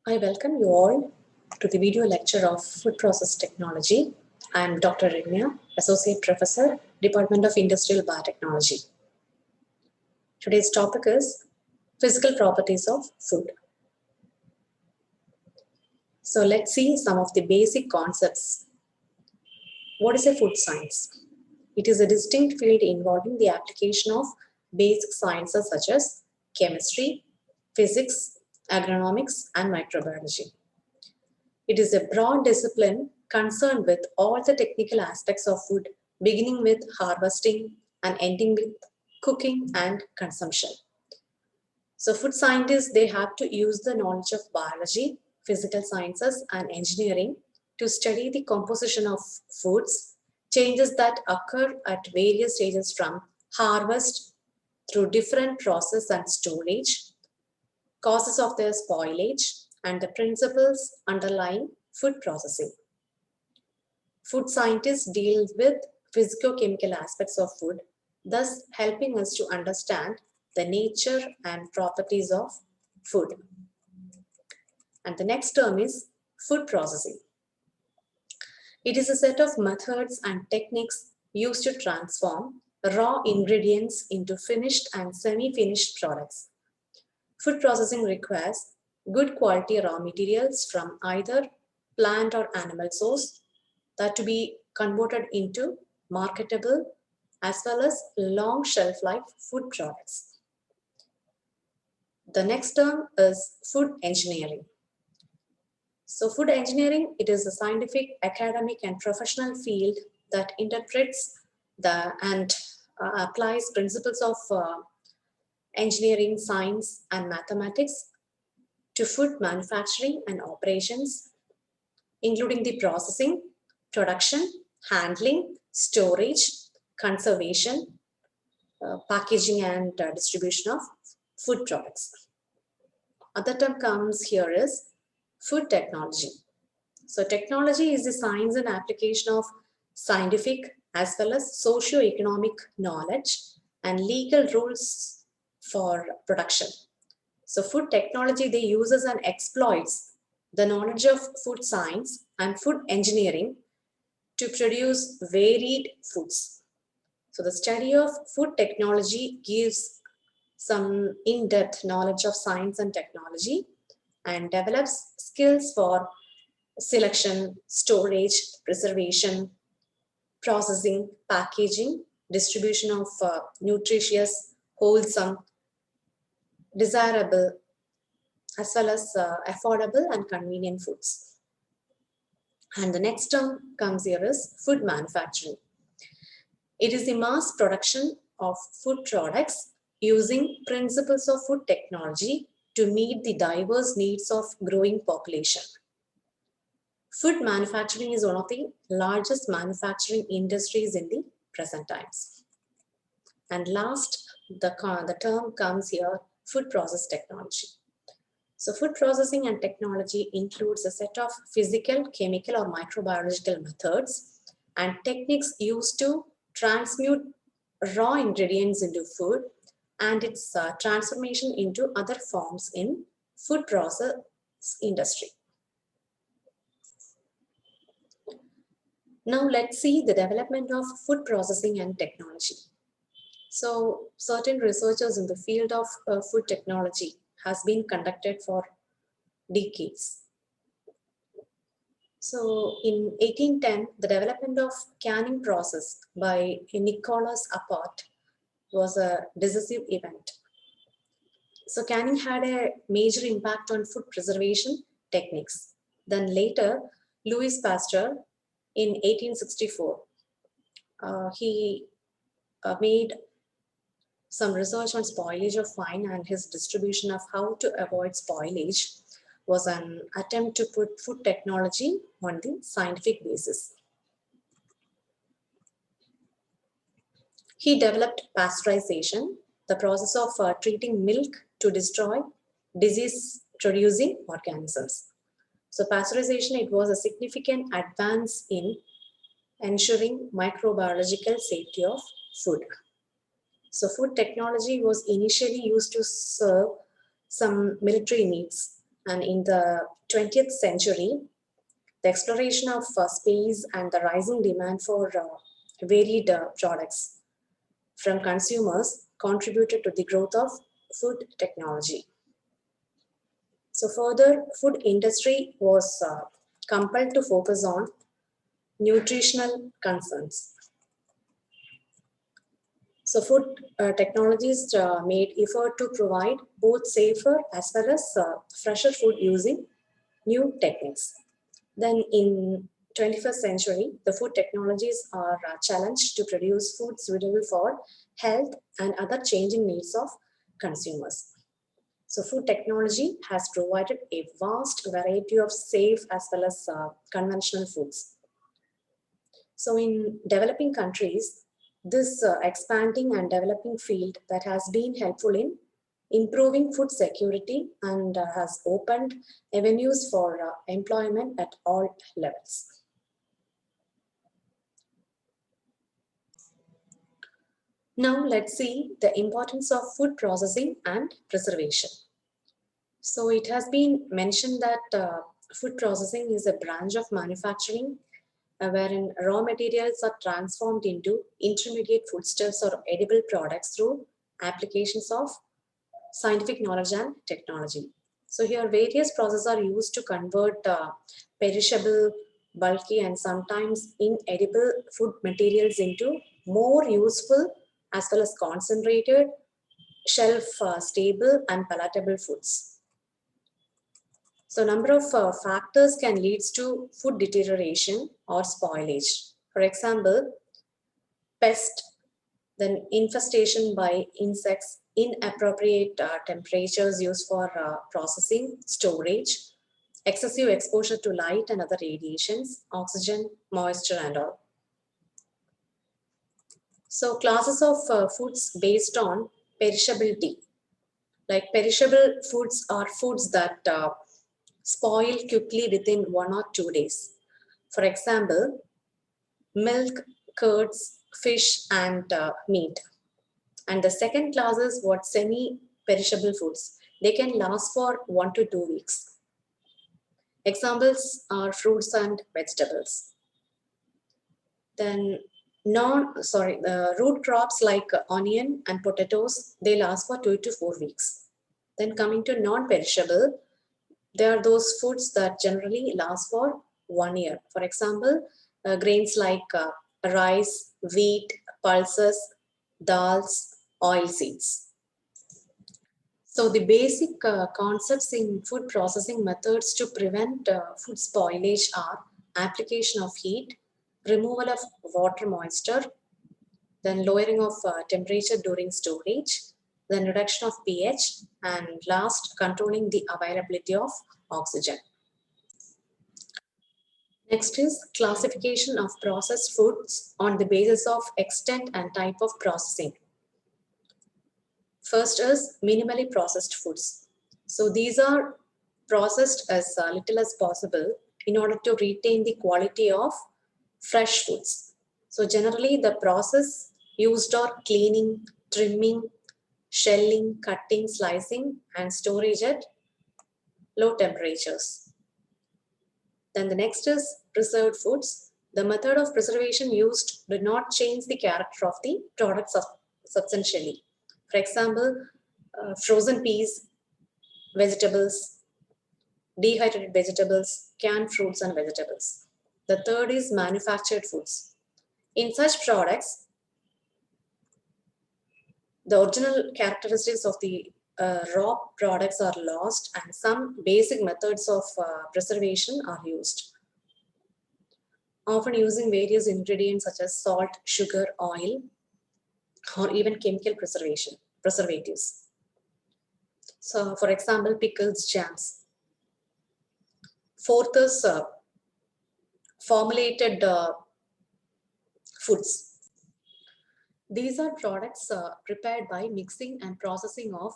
I welcome you all to the video lecture of Food Process Technology. I am Dr. Rigmya, Associate Professor, Department of Industrial Biotechnology. Today's topic is physical properties of food. So let's see some of the basic concepts. What is a food science? It is a distinct field involving the application of basic sciences such as chemistry, physics, agronomics, and microbiology. It is a broad discipline concerned with all the technical aspects of food, beginning with harvesting and ending with cooking and consumption. So food scientists, they have to use the knowledge of biology, physical sciences, and engineering to study the composition of foods, changes that occur at various stages from harvest through different process and storage, causes of their spoilage, and the principles underlying food processing. Food scientists deal with physicochemical aspects of food, thus helping us to understand the nature and properties of food. And the next term is food processing. It is a set of methods and techniques used to transform raw ingredients into finished and semi-finished products. Food processing requires good quality raw materials from either plant or animal source that to be converted into marketable as well as long shelf life food products. The next term is food engineering. So food engineering, it is a scientific, academic and professional field that interprets and applies principles of engineering, science and mathematics to food manufacturing and operations, including the processing, production, handling, storage, conservation, packaging and distribution of food products. Other term comes here is food technology. So technology is the science and application of scientific as well as socio-economic knowledge and legal rules for production. So food technology, they uses and exploits the knowledge of food science and food engineering to produce varied foods. So the study of food technology gives some in-depth knowledge of science and technology and develops skills for selection, storage, preservation, processing, packaging, distribution of nutritious, wholesome, desirable, as well as affordable and convenient foods. And the next term comes here is food manufacturing. It is the mass production of food products using principles of food technology to meet the diverse needs of growing population. Food manufacturing is one of the largest manufacturing industries in the present times. And last, the term comes here, food process technology. So food processing and technology includes a set of physical, chemical or microbiological methods and techniques used to transmute raw ingredients into food and its transformation into other forms in food process industry. Now let's see the development of food processing and technology. So certain researchers in the field of food technology has been conducted for decades. So in 1810, the development of canning process by Nicholas Appert was a decisive event. So canning had a major impact on food preservation techniques. Then later, Louis Pasteur in 1864, he made some research on spoilage of wine, and his distribution of how to avoid spoilage was an attempt to put food technology on the scientific basis. He developed pasteurization, the process of treating milk to destroy disease-producing organisms. So pasteurization, it was a significant advance in ensuring microbiological safety of food. So food technology was initially used to serve some military needs, And in the 20th century, the exploration of space and the rising demand for varied products from consumers contributed to the growth of food technology. So further, food industry was compelled to focus on nutritional concerns. So food technologies made effort to provide both safer as well as fresher food using new techniques. Then in 21st century, the food technologies are challenged to produce food suitable for health and other changing needs of consumers. So food technology has provided a vast variety of safe as well as conventional foods. So in developing countries, this expanding and developing field that has been helpful in improving food security and has opened avenues for employment at all levels. Now let's see the importance of food processing and preservation. So it has been mentioned that food processing is a branch of manufacturing wherein raw materials are transformed into intermediate foodstuffs or edible products through applications of scientific knowledge and technology. So here various processes are used to convert perishable, bulky and sometimes inedible food materials into more useful as well as concentrated, shelf stable and palatable foods. So number of factors can lead to food deterioration or spoilage. For example, pest, then infestation by insects, inappropriate temperatures used for processing, storage, excessive exposure to light and other radiations, oxygen, moisture and all. So classes of foods based on perishability. Like perishable foods are foods that spoil quickly within 1 or 2 days. For example, milk, curds, fish and meat. And the second class is what semi-perishable foods. They can last for 1 to 2 weeks. Examples are fruits and vegetables. Then root crops like onion and potatoes, they last for 2 to 4 weeks. Then coming to non-perishable, there are those foods that generally last for 1 year. For example, grains like rice, wheat, pulses, dals, oil seeds. So the basic concepts in food processing methods to prevent food spoilage are application of heat, removal of water moisture, then lowering of temperature during storage, then reduction of pH, and last, controlling the availability of oxygen. Next is classification of processed foods on the basis of extent and type of processing. First is minimally processed foods. So these are processed as little as possible in order to retain the quality of fresh foods. So generally the process used are cleaning, trimming, shelling, cutting, slicing and storage at low temperatures. Then the next is preserved foods. The method of preservation used did not change the character of the product substantially. For example, frozen peas, vegetables, dehydrated vegetables, canned fruits and vegetables. The third is manufactured foods. In such products, the original characteristics of the raw products are lost and some basic methods of preservation are used, often using various ingredients such as salt, sugar, oil, or even chemical preservatives. So, for example, pickles, jams. Fourth is formulated foods. These are products prepared by mixing and processing of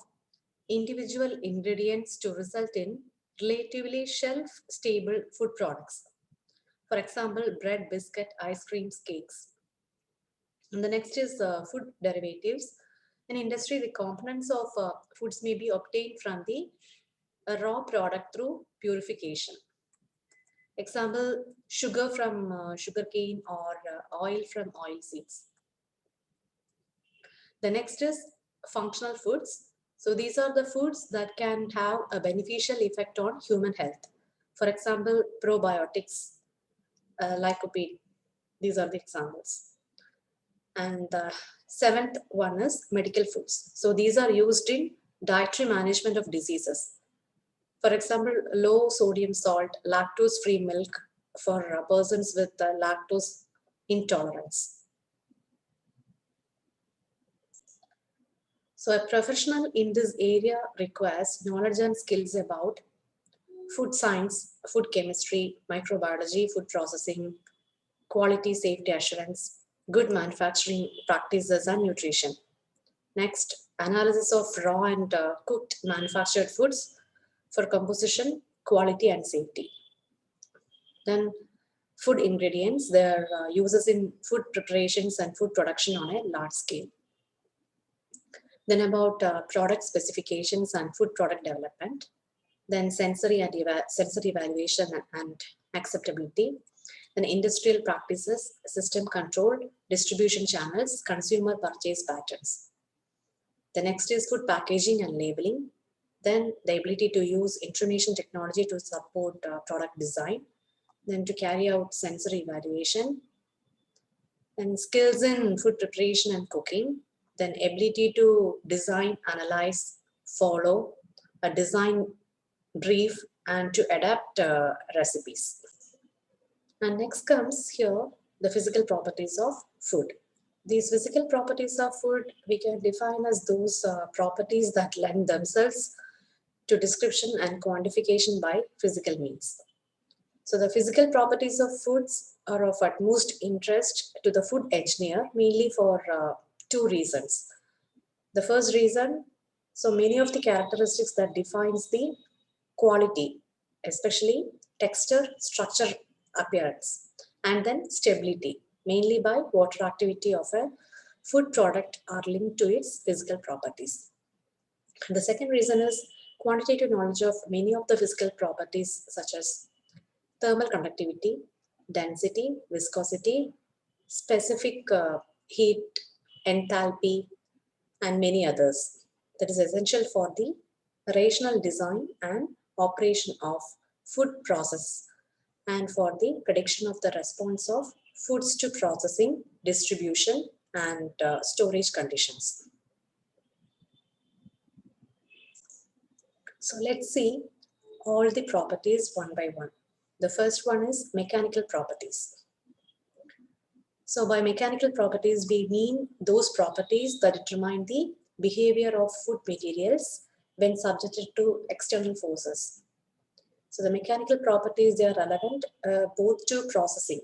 individual ingredients to result in relatively shelf-stable food products. For example, bread, biscuit, ice creams, cakes. And the next is food derivatives. In industry, the components of foods may be obtained from the a raw product through purification. Example, sugar from sugarcane or oil from oil seeds. The next is functional foods. So these are the foods that can have a beneficial effect on human health. For example, probiotics, lycopene. These are the examples. And the seventh one is medical foods. So these are used in dietary management of diseases. For example, low sodium salt, lactose-free milk for persons with lactose intolerance. So a professional in this area requires knowledge and skills about food science, food chemistry, microbiology, food processing, quality safety assurance, good manufacturing practices, and nutrition. Next, analysis of raw and cooked manufactured foods for composition, quality, and safety. Then food ingredients, their uses in food preparations and food production on a large scale. Then about product specifications and food product development. Then sensory evaluation and acceptability. Then industrial practices, system control, distribution channels, consumer purchase patterns. The next is food packaging and labeling. Then the ability to use information technology to support product design. Then to carry out sensory evaluation. Then skills in food preparation and cooking. Then ability to design, analyze, follow a design brief, and to adapt recipes. And next comes here the physical properties of food. These physical properties of food we can define as those properties that lend themselves to description and quantification by physical means. So the physical properties of foods are of utmost interest to the food engineer, mainly for two reasons. The first reason, so many of the characteristics that defines the quality, especially texture, structure, appearance, and then stability, mainly by water activity of a food product are linked to its physical properties. The second reason is quantitative knowledge of many of the physical properties such as thermal conductivity, density, viscosity, specific heat, enthalpy, and many others. That is essential for the rational design and operation of food process and for the prediction of the response of foods to processing, distribution, and storage conditions. So let's see all the properties one by one. The first one is mechanical properties. So by mechanical properties, we mean those properties that determine the behavior of food materials when subjected to external forces. So the mechanical properties, they are relevant both to processing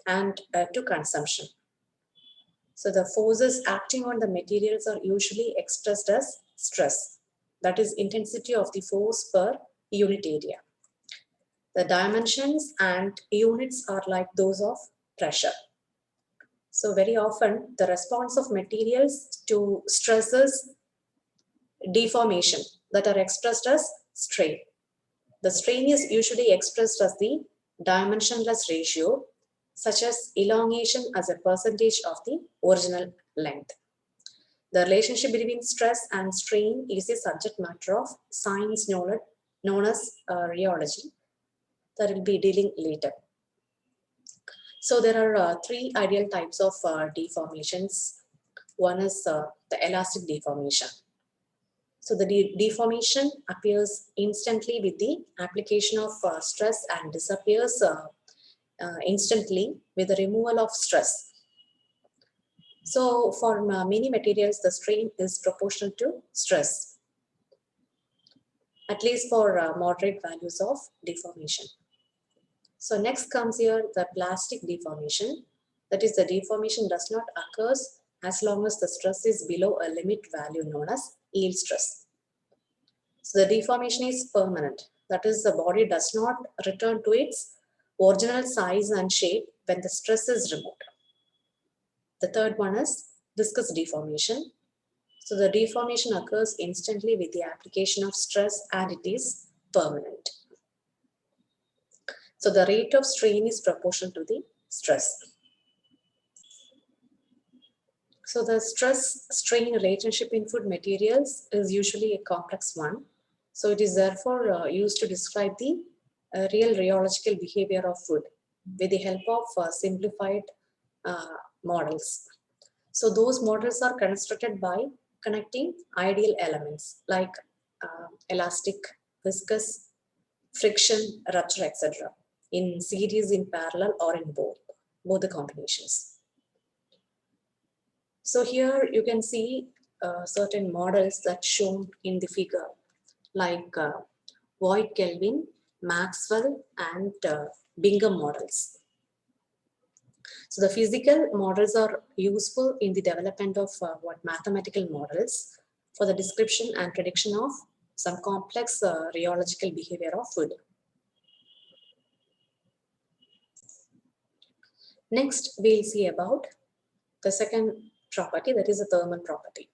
and to consumption. So the forces acting on the materials are usually expressed as stress. That is intensity of the force per unit area. The dimensions and units are like those of pressure. So very often the response of materials to stresses deformation that are expressed as strain. The strain is usually expressed as the dimensionless ratio, such as elongation as a percentage of the original length. The relationship between stress and strain is a subject matter of science known as rheology that will be dealing later. So there are three ideal types of deformations. One is the elastic deformation. So the deformation appears instantly with the application of stress and disappears instantly with the removal of stress. So for many materials, the strain is proportional to stress, at least for moderate values of deformation. So next comes here the plastic deformation. That is, the deformation does not occur as long as the stress is below a limit value known as yield stress. So the deformation is permanent. That is, the body does not return to its original size and shape when the stress is removed. The third one is viscous deformation. So the deformation occurs instantly with the application of stress and it is permanent. So the rate of strain is proportional to the stress. So the stress-strain relationship in food materials is usually a complex one. So it is therefore used to describe the real rheological behavior of food with the help of simplified models. So those models are constructed by connecting ideal elements like elastic, viscous, friction, rupture, etc. in series, in parallel, or in both the combinations. So here you can see certain models that shown in the figure like Voigt-Kelvin, Maxwell and Bingham models. So the physical models are useful in the development of mathematical models for the description and prediction of some complex rheological behavior of food. Next, we'll see about the second property, that is a thermal property.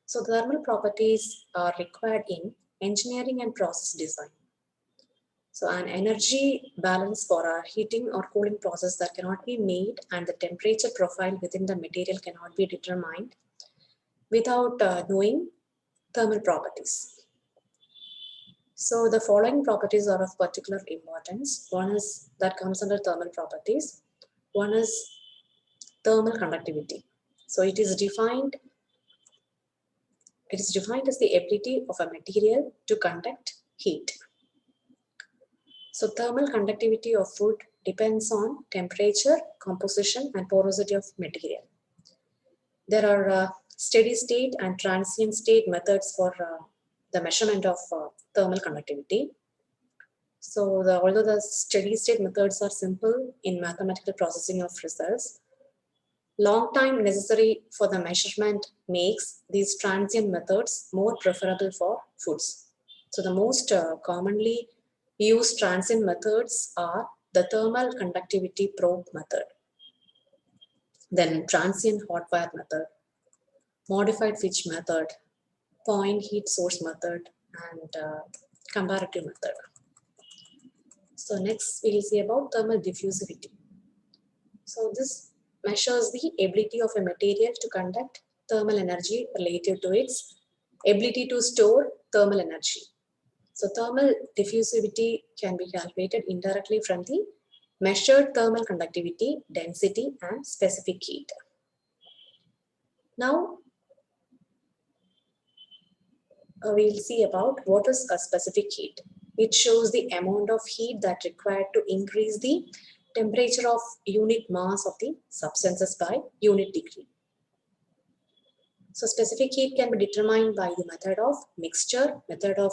So thermal properties are required in engineering and process design. So an energy balance for a heating or cooling process that cannot be made and the temperature profile within the material cannot be determined without knowing thermal properties. So the following properties are of particular importance. One is that comes under thermal properties. One is thermal conductivity. So it is defined as the ability of a material to conduct heat. So thermal conductivity of food depends on temperature, composition, and porosity of material. There are steady state and transient state methods for the measurement of thermal conductivity. So although the steady state methods are simple in mathematical processing of results, long time necessary for the measurement makes these transient methods more preferable for foods. So the most commonly used transient methods are the thermal conductivity probe method, then transient hot wire method, modified Fitch method, point heat source method, and comparative method. So next we'll see about thermal diffusivity. So this measures the ability of a material to conduct thermal energy relative to its ability to store thermal energy. So thermal diffusivity can be calculated indirectly from the measured thermal conductivity, density, and specific heat. Now we'll see about what is a specific heat. It shows the amount of heat that required to increase the temperature of unit mass of the substances by unit degree. So specific heat can be determined by the method of mixture, method of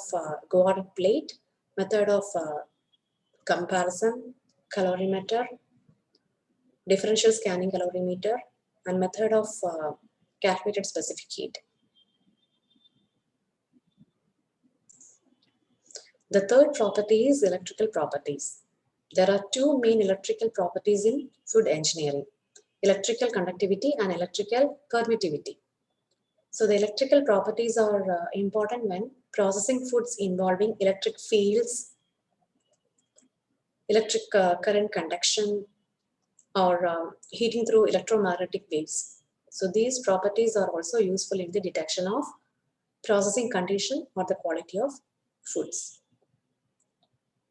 Goddard plate, method of comparison, calorimeter, differential scanning calorimeter, and method of calculated specific heat. The third property is electrical properties. There are two main electrical properties in food engineering: electrical conductivity and electrical permittivity. So the electrical properties are important when processing foods involving electric fields, electric current conduction, or heating through electromagnetic waves. So these properties are also useful in the detection of processing condition or the quality of foods.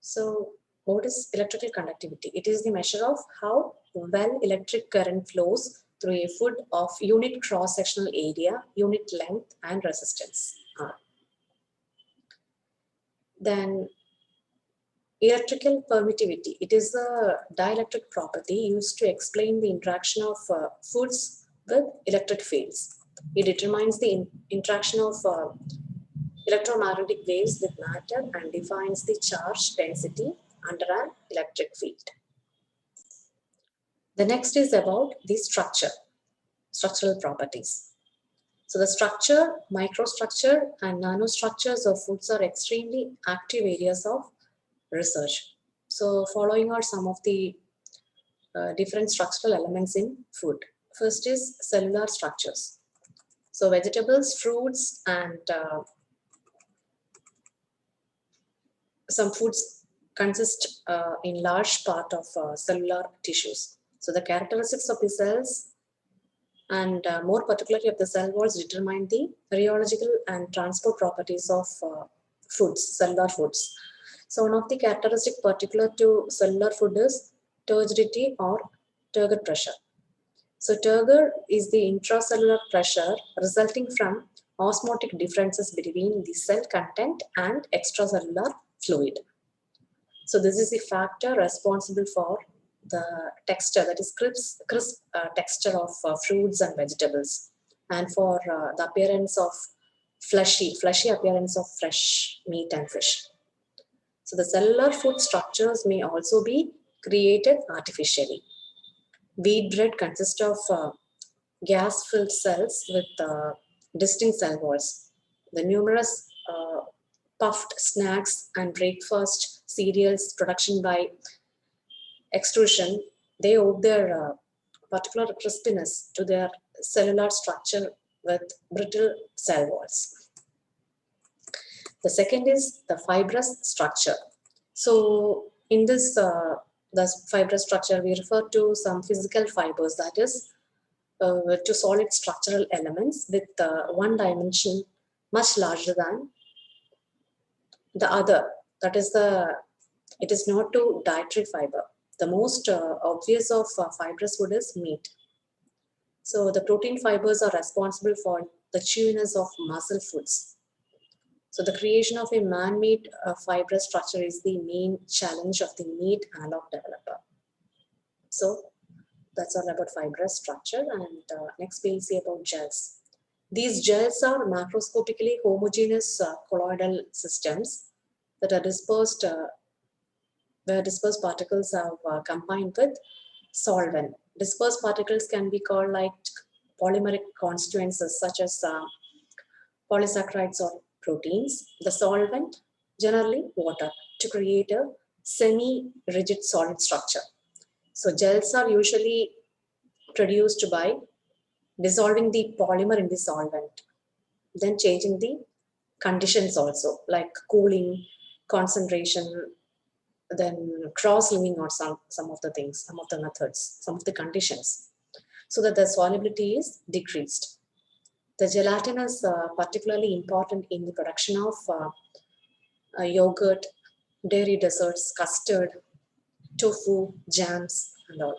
So what is electrical conductivity? It is the measure of how well electric current flows through a food of unit cross-sectional area, unit length, and resistance R. Then electrical permittivity. It is a dielectric property used to explain the interaction of foods with electric fields. It determines the interaction of electromagnetic waves with matter and defines the charge density under an electric field. The next is about the structural properties. So the structure, microstructure, and nanostructures of foods are extremely active areas of research. So following are some of the different structural elements in food. First is cellular structures. So vegetables, fruits, and some foods consist in large part of cellular tissues. So the characteristics of the cells and more particularly of the cell walls determine the rheological and transport properties of foods, cellular foods. So one of the characteristic particular to cellular food is turgidity or turgor pressure. So turgor is the intracellular pressure resulting from osmotic differences between the cell content and extracellular fluid. So this is the factor responsible for the texture, that is crisp texture of fruits and vegetables, and for the appearance of fleshy appearance of fresh meat and fish. So the cellular food structures may also be created artificially. Wheat bread consists of gas-filled cells with distinct cell walls. The numerous puffed snacks and breakfast cereals production by extrusion, they owe their particular crispiness to their cellular structure with brittle cell walls. The second is the fibrous structure. So in this the fibrous structure, we refer to some physical fibers, that is to solid structural elements with one dimension much larger than the other. That is it is not to dietary fiber. The most obvious of fibrous food is meat. So the protein fibers are responsible for the chewiness of muscle foods. So the creation of a man-made fibrous structure is the main challenge of the meat analog developer. So that's all about fibrous structure, and next we'll see about gels. These gels are macroscopically homogeneous colloidal systems that are dispersed where dispersed particles are combined with solvent. Dispersed particles can be called like polymeric constituents such as polysaccharides or proteins. The solvent, generally water, to create a semi-rigid solid structure. So gels are usually produced by dissolving the polymer in the solvent, then changing the conditions also, like cooling, concentration, then cross-linking, or some of the things, some of the methods, some of the conditions, so that the solubility is decreased. The gelatin is particularly important in the production of yogurt, dairy desserts, custard, tofu, jams, and all.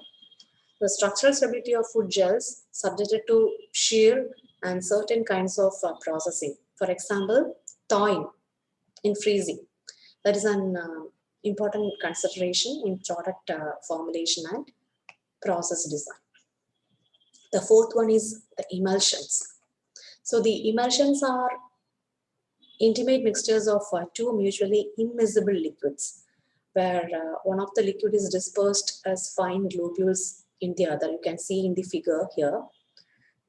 The structural stability of food gels subjected to shear and certain kinds of processing. For example, thawing in freezing. That is an important consideration in product formulation and process design. The fourth one is the emulsions. So the emulsions are intimate mixtures of two mutually immiscible liquids, where one of the liquid is dispersed as fine globules in the other. You can see in the figure here.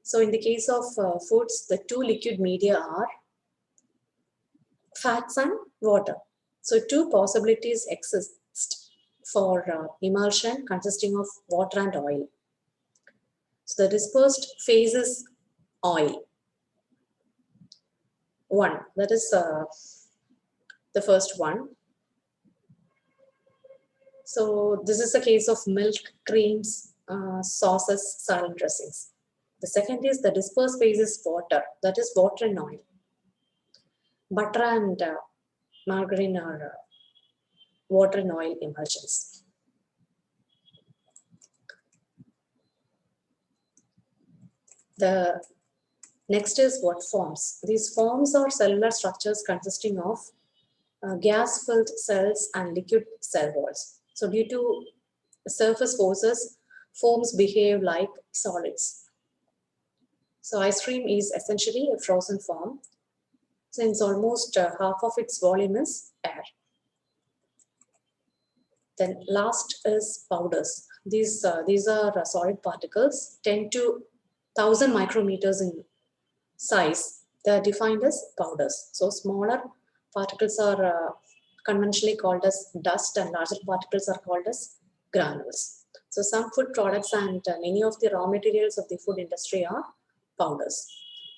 So in the case of foods, the two liquid media are fats and water. So two possibilities exist for emulsion consisting of water and oil. So the dispersed phase is oil. One, that is the first one. So this is the case of milk, creams, sauces, salad dressings. The second is the dispersed phase is water, that is water and oil. Butter and margarine are water and oil emulsions. The next is what forms. These forms are cellular structures consisting of gas-filled cells and liquid cell walls. So due to surface forces, forms behave like solids. So ice cream is essentially a frozen form, since almost half of its volume is air. Then last is powders. These are solid particles, 10 to 1000 micrometers in size. They are defined as powders. So smaller particles are conventionally called as dust, and larger particles are called as granules. So some food products and many of the raw materials of the food industry are powders.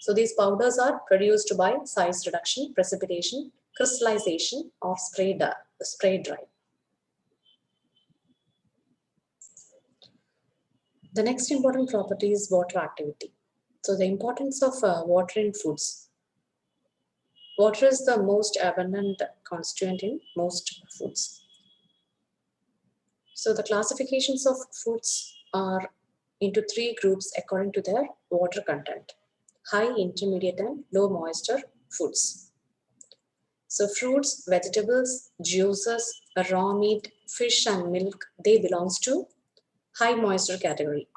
So these powders are produced by size reduction, precipitation, crystallization, or spray dry. The next important property is water activity. So the importance of water in foods. Water is the most abundant constituent in most foods. So the classifications of foods are into 3 groups according to their water content: high, intermediate, and low moisture foods. So fruits, vegetables, juices, raw meat, fish and milk, they belongs to high moisture category.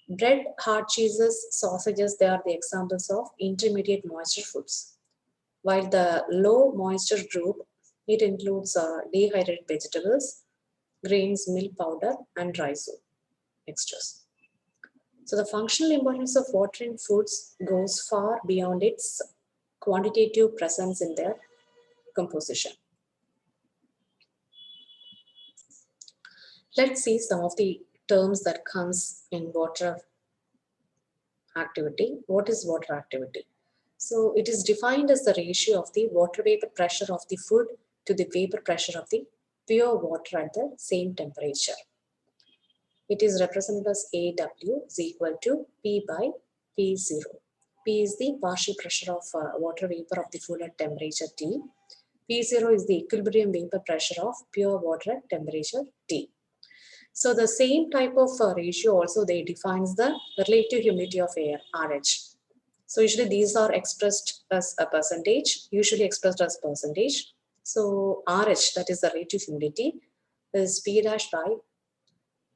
Bread, hard cheeses, sausages, they are the examples of intermediate moisture foods. While the low moisture group, it includes dehydrated vegetables, grains, milk powder, and dry soup mixtures. So the functional importance of water in foods goes far beyond its quantitative presence in their composition. Let's see some of the terms that comes in water activity. What is water activity? So it is defined as the ratio of the water vapor pressure of the food to the vapor pressure of the pure water at the same temperature. It is represented as AW is equal to P by P0. P is the partial pressure of water vapor of the food at temperature T. P0 is the equilibrium vapor pressure of pure water at temperature T. So the same type of ratio also they defines the relative humidity of air, RH. So usually these are expressed as a percentage, usually expressed as percentage. So RH, that is the relative humidity, is P dash by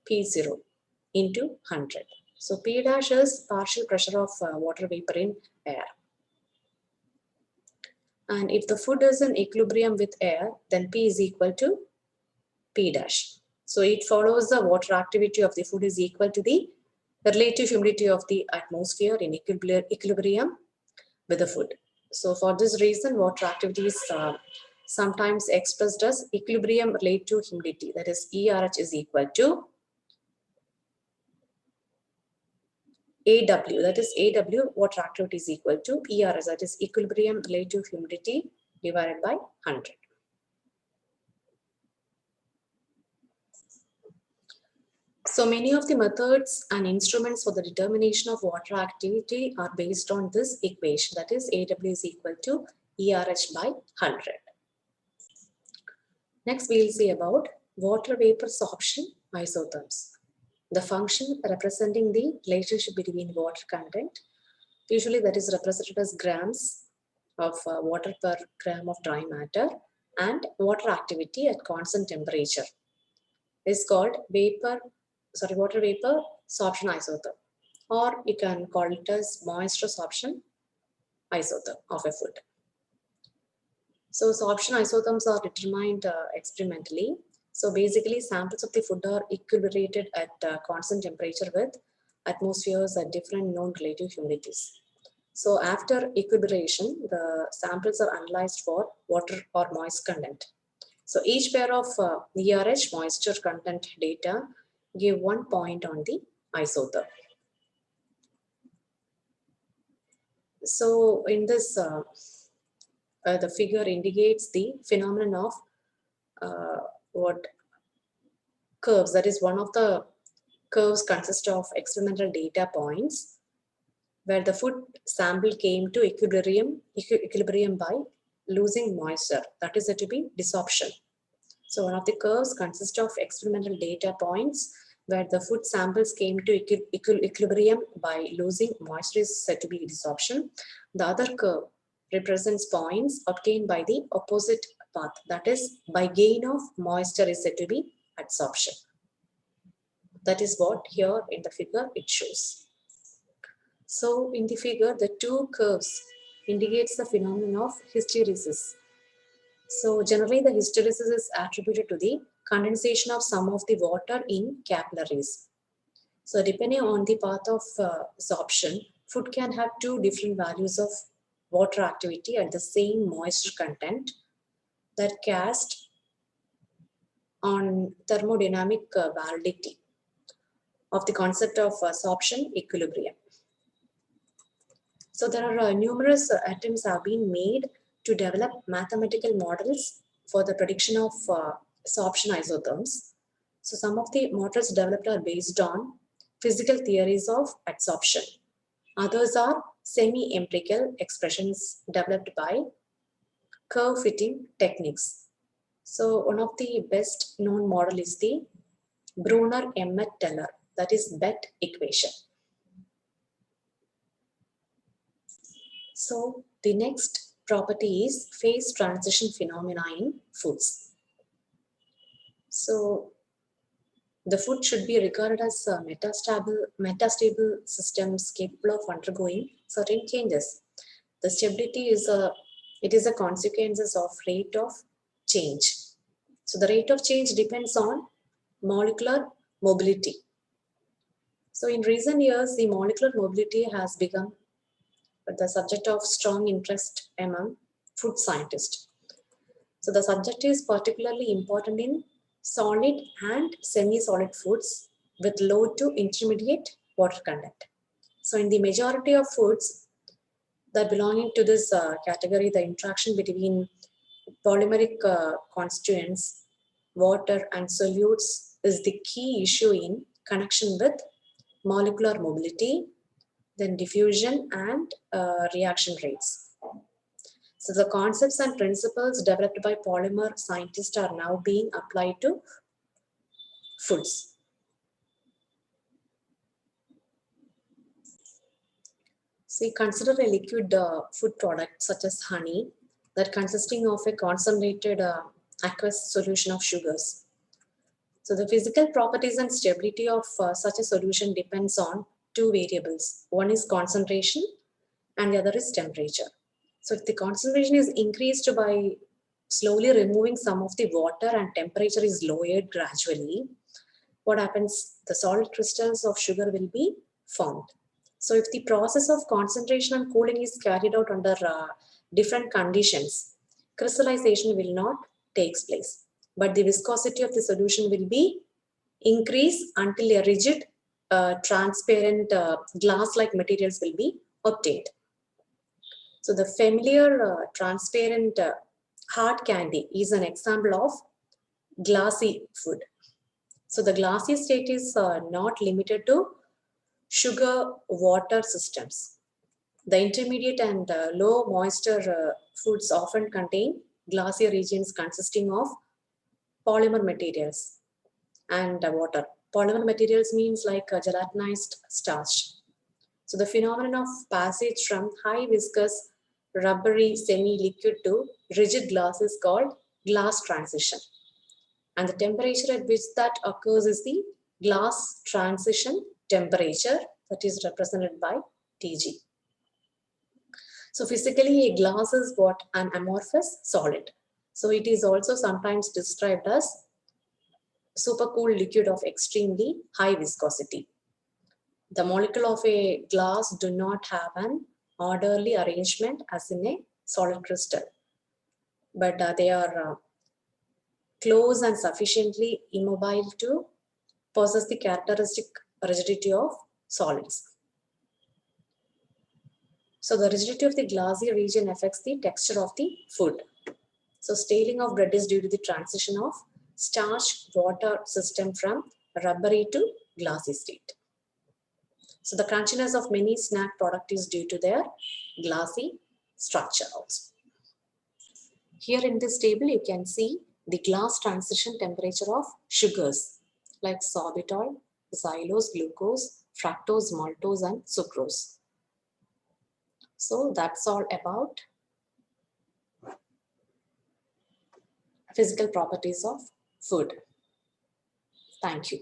P0 into 100. So P dash is partial pressure of water vapor in air. And if the food is in equilibrium with air, then P is equal to P dash. So it follows the water activity of the food is equal to the relative humidity of the atmosphere in equilibrium with the food. So for this reason, water activity is sometimes expressed as equilibrium relative humidity. That is ERH is equal to AW. That is AW, water activity is equal to ERH. That is equilibrium relative humidity divided by 100. So many of the methods and instruments for the determination of water activity are based on this equation, that is AW is equal to ERH by 100. Next we will see about water vapor sorption isotherms. The function representing the relationship between water content, usually that is represented as grams of water per gram of dry matter, and water activity at constant temperature is called water vapor sorption isotherm, or you can call it as moisture sorption isotherm of a food. So sorption isotherms are determined experimentally. So basically samples of the food are equilibrated at constant temperature with atmospheres at different known relative humidities. So after equilibration, the samples are analyzed for water or moist content. So each pair of ERH moisture content data give 1 point on the isotherm. So in this, the figure indicates the phenomenon of what curves, that is one of the curves consists of experimental data points where the food sample came to equilibrium by losing moisture, that is said to be desorption. So one of the curves consists of experimental data points where the food samples came to equilibrium by losing moisture is said to be desorption. The other curve represents points obtained by the opposite path, that is by gain of moisture is said to be adsorption. That is what here in the figure it shows. So in the figure, the two curves indicates the phenomenon of hysteresis. So generally the hysteresis is attributed to the condensation of some of the water in capillaries. So depending on the path of absorption, food can have two different values of water activity at the same moisture content that cast on thermodynamic validity of the concept of absorption equilibrium. So there are numerous attempts have been made to develop mathematical models for the prediction of sorption isotherms. So some of the models developed are based on physical theories of adsorption. Others are semi-empirical expressions developed by curve fitting techniques. So one of the best known model is the Brunner-Emmett-Teller, that is BET equation. So the next property is phase transition phenomena in foods. So the food should be regarded as metastable systems capable of undergoing certain changes. The stability is a consequences of rate of change. So the rate of change depends on molecular mobility. So in recent years, the molecular mobility has become the subject of strong interest among food scientists. So the subject is particularly important in solid and semi-solid foods with low to intermediate water content. So in the majority of foods that belonging to this category, the interaction between polymeric constituents, water and solutes is the key issue in connection with molecular mobility, then diffusion and reaction rates. So the concepts and principles developed by polymer scientists are now being applied to foods. See, consider a liquid food product such as honey that consisting of a concentrated aqueous solution of sugars. So the physical properties and stability of such a solution depends on two variables. One is concentration and the other is temperature. So if the concentration is increased by slowly removing some of the water and temperature is lowered gradually, what happens? The solid crystals of sugar will be formed. So if the process of concentration and cooling is carried out under different conditions, crystallization will not take place. But the viscosity of the solution will be increased until a rigid, transparent glass-like materials will be obtained. So the familiar transparent hard candy is an example of glassy food. So the glassy state is not limited to sugar water systems. The intermediate and low moisture foods often contain glassy regions consisting of polymer materials and water. Polymer materials means like gelatinized starch. So the phenomenon of passage from high viscous rubbery semi-liquid to rigid glass is called glass transition. And the temperature at which that occurs is the glass transition temperature, that is represented by Tg. So physically a glass is what? An amorphous solid. So it is also sometimes described as supercooled liquid of extremely high viscosity. The molecule of a glass do not have an orderly arrangement as in a solid crystal, but they are close and sufficiently immobile to possess the characteristic rigidity of solids. So the rigidity of the glassy region affects the texture of the food. So staling of bread is due to the transition of starch-water system from rubbery to glassy state. So the crunchiness of many snack product is due to their glassy structure also. Here in this table, you can see the glass transition temperature of sugars like sorbitol, xylose, glucose, fructose, maltose, and sucrose. So that's all about physical properties of food. Thank you.